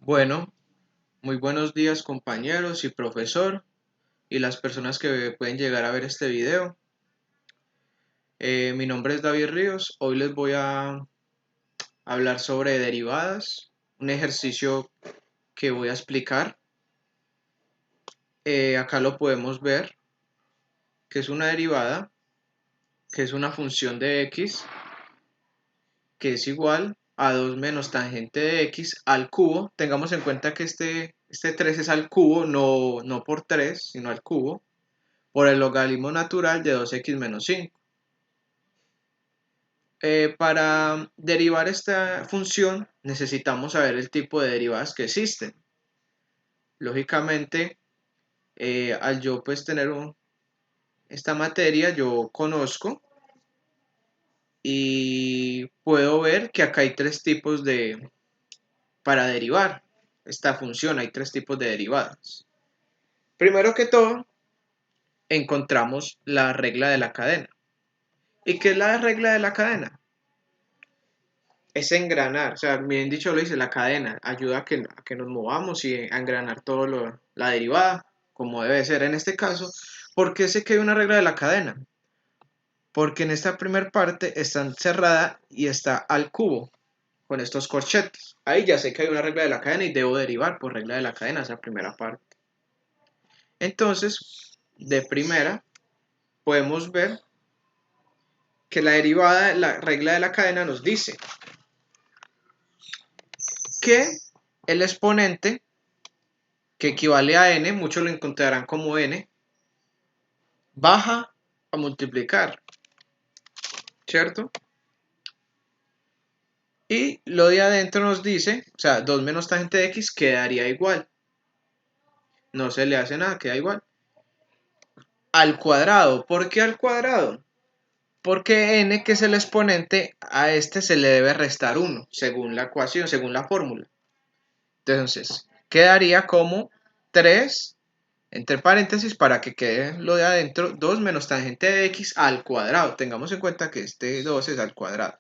Bueno, muy buenos días compañeros y profesor y las personas que pueden llegar a ver este video. Mi nombre es David Ríos. Hoy les voy a hablar sobre derivadas, un ejercicio que voy a explicar. Acá lo podemos ver, que es una derivada, que es una función de x, que es igual a 2 menos tangente de x al cubo. Tengamos en cuenta que este 3 es al cubo, no por 3, sino al cubo, por el logaritmo natural de 2x menos 5. Para derivar esta función necesitamos saber el tipo de derivadas que existen. Lógicamente, al yo pues tener esta materia, yo conozco y puedo ver que acá hay tres tipos para derivar esta función, hay tres tipos de derivadas. Primero que todo, encontramos la regla de la cadena. ¿Y qué es la regla de la cadena? Es engranar, o sea, bien dicho lo dice, la cadena ayuda a que nos movamos y a engranar todo la derivada, como debe ser en este caso. ¿Por qué sé que hay una regla de la cadena? Porque en esta primera parte está encerrada y está al cubo, con estos corchetes. Ahí ya sé que hay una regla de la cadena y debo derivar por regla de la cadena esa primera parte. Entonces, de primera, podemos ver que la derivada, la regla de la cadena nos dice que el exponente que equivale a n, muchos lo encontrarán como n, baja a multiplicar, ¿cierto? Y lo de adentro nos dice, o sea, 2 menos tangente de x quedaría igual. No se le hace nada, queda igual. Al cuadrado. ¿Por qué al cuadrado? Porque n, que es el exponente, a este se le debe restar 1, según la ecuación, según la fórmula. Entonces, quedaría como 3, entre paréntesis, para que quede lo de adentro, 2 menos tangente de x al cuadrado. Tengamos en cuenta que este 2 es al cuadrado.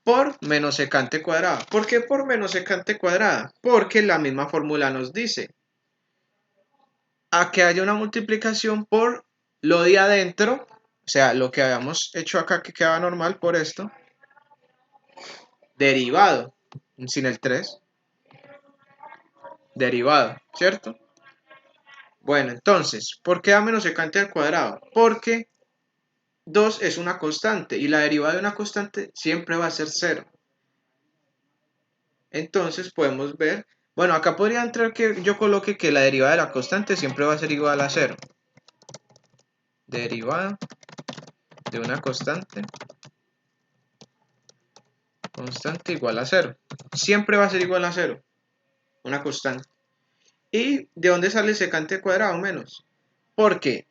Por menos secante cuadrada. ¿Por qué por menos secante cuadrada? Porque la misma fórmula nos dice a que haya una multiplicación por lo de adentro, o sea, lo que habíamos hecho acá que quedaba normal por esto, derivado, sin el 3, derivado, ¿cierto? Bueno, entonces, ¿por qué da menos secante al cuadrado? Porque 2 es una constante y la derivada de una constante siempre va a ser 0. Entonces podemos ver, bueno, acá podría entrar que yo coloque que la derivada de la constante siempre va a ser igual a 0. Derivada de una constante igual a 0. Siempre va a ser igual a 0, una constante. ¿Y de dónde sale el secante cuadrado? Menos. Porque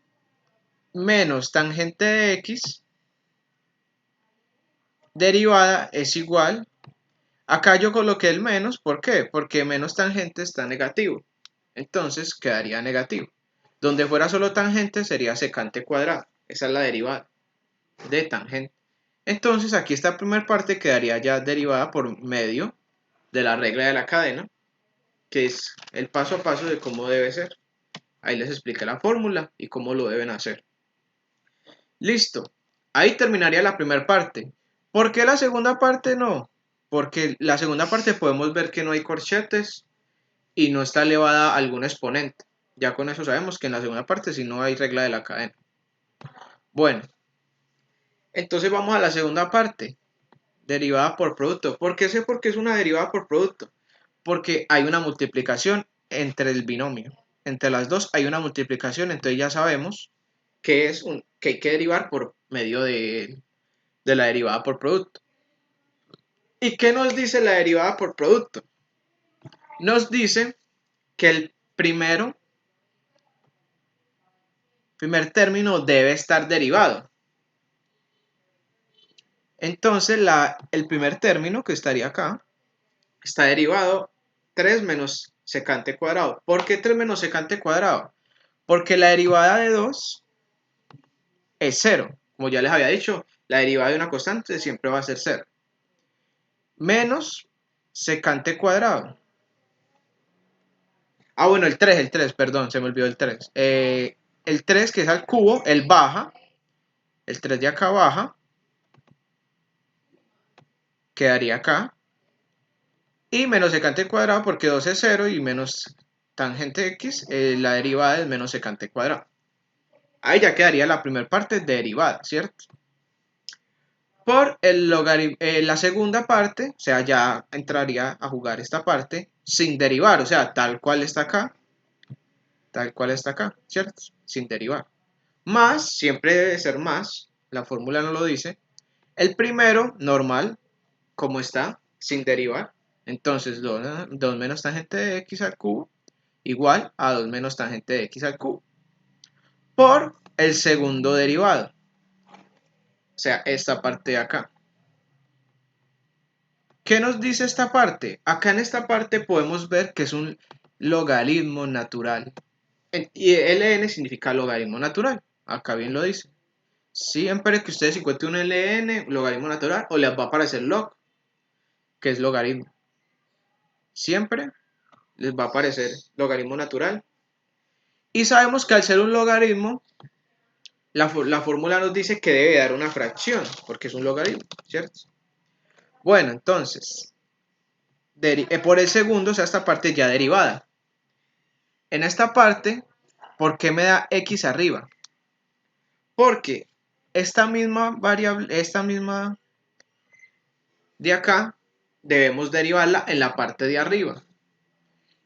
menos tangente de x derivada es igual. Acá yo coloqué el menos, ¿por qué? Porque menos tangente está negativo. Entonces quedaría negativo. Donde fuera solo tangente sería secante cuadrado. Esa es la derivada de tangente. Entonces aquí esta primera parte quedaría ya derivada por medio de la regla de la cadena, que es el paso a paso de cómo debe ser. Ahí les expliqué la fórmula y cómo lo deben hacer. Listo. Ahí terminaría la primera parte. ¿Por qué la segunda parte no? Porque la segunda parte podemos ver que no hay corchetes y no está elevada a algún exponente. Ya con eso sabemos que en la segunda parte sí no hay regla de la cadena. Bueno, entonces vamos a la segunda parte. Derivada por producto. ¿Por qué sé por qué es una derivada por producto? Porque hay una multiplicación entre el binomio. Entre las dos hay una multiplicación, entonces ya sabemos que hay que derivar por medio de la derivada por producto. ¿Y qué nos dice la derivada por producto? Nos dice que el primer término debe estar derivado. Entonces el primer término que estaría acá está derivado 3 menos secante cuadrado. ¿Por qué 3 menos secante cuadrado? Porque la derivada de 2 es 0. Como ya les había dicho, la derivada de una constante siempre va a ser 0. Menos secante cuadrado. Ah, bueno, el 3, perdón, se me olvidó el 3. El 3 que es al cubo, él baja. El 3 de acá baja. Quedaría acá. Y menos secante cuadrado porque 2 es 0 y menos tangente x, la derivada es menos secante cuadrado. Ahí ya quedaría la primera parte derivada, ¿cierto? Por el logaritmo, la segunda parte, o sea, ya entraría a jugar esta parte sin derivar, o sea, tal cual está acá, ¿cierto? Sin derivar. Más, siempre debe ser más, la fórmula no lo dice. El primero, normal, como está, sin derivar. Entonces, 2 menos tangente de x al cubo igual a 2 menos tangente de x al cubo. Por el segundo derivado. O sea, esta parte de acá. ¿Qué nos dice esta parte? Acá en esta parte podemos ver que es un logaritmo natural. Y ln significa logaritmo natural. Acá bien lo dice. Siempre que ustedes encuentren un ln, logaritmo natural, o les va a aparecer log, que es logaritmo. Siempre les va a aparecer logaritmo natural. Y sabemos que al ser un logaritmo, la fórmula nos dice que debe dar una fracción, porque es un logaritmo, ¿cierto? Bueno, entonces, por el segundo, o sea, esta parte ya derivada. En esta parte, ¿por qué me da x arriba? Porque esta misma variable, esta misma de acá, debemos derivarla en la parte de arriba.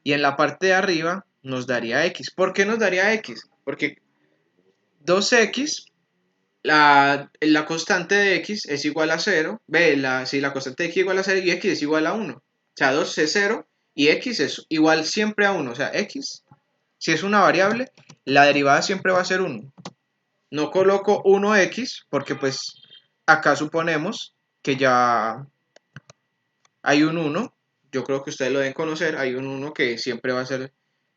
Y en la parte de arriba nos daría x. ¿Por qué nos daría x? Porque 2x, la constante de x es igual a 0. Ve, si la constante de x es igual a 0 y x es igual a 1. O sea, 2 es 0 y x es igual siempre a 1. O sea, x, si es una variable, la derivada siempre va a ser 1. No coloco 1x porque pues acá suponemos que ya hay un 1. Yo creo que ustedes lo deben conocer. Hay un 1 que siempre va a ser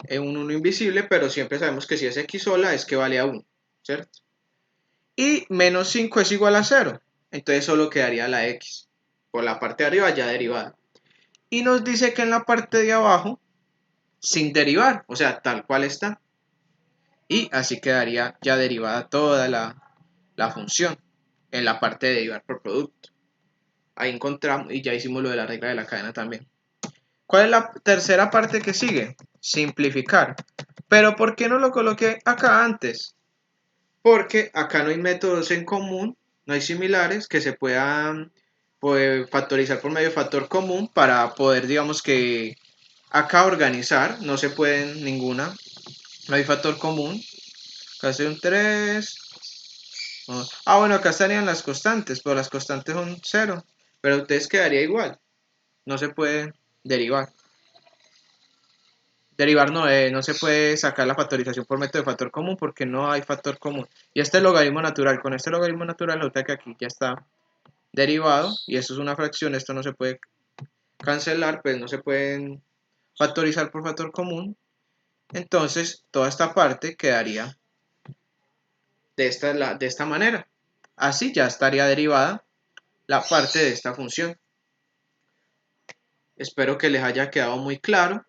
un 1 invisible, pero siempre sabemos que si es x sola es que vale a 1, ¿cierto? Y menos 5 es igual a 0. Entonces solo quedaría la x. Por la parte de arriba ya derivada. Y nos dice que en la parte de abajo, sin derivar, o sea, tal cual está. Y así quedaría ya derivada toda la función en la parte de derivar por producto. Ahí encontramos, y ya hicimos lo de la regla de la cadena también. ¿Cuál es la tercera parte que sigue? Simplificar. Pero ¿por qué no lo coloqué acá antes? Porque acá no hay métodos en común, no hay similares que se puedan factorizar por medio de factor común para poder, digamos que acá organizar, no se pueden ninguna, no hay factor común. Acá hace un 3. Bueno, acá estarían las constantes, pero las constantes son 0. Pero entonces quedaría igual. No se puede derivar. Derivar no, no se puede sacar la factorización por método de factor común porque no hay factor común. Y este es logaritmo natural. Con este logaritmo natural, nota que aquí ya está derivado. Y esto es una fracción. Esto no se puede cancelar, pues no se pueden factorizar por factor común. Entonces, toda esta parte quedaría de esta manera. Así ya estaría derivada la parte de esta función. Espero que les haya quedado muy claro.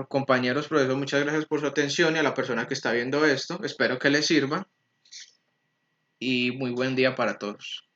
Compañeros, profesor, muchas gracias por su atención y a la persona que está viendo esto. Espero que les sirva y muy buen día para todos.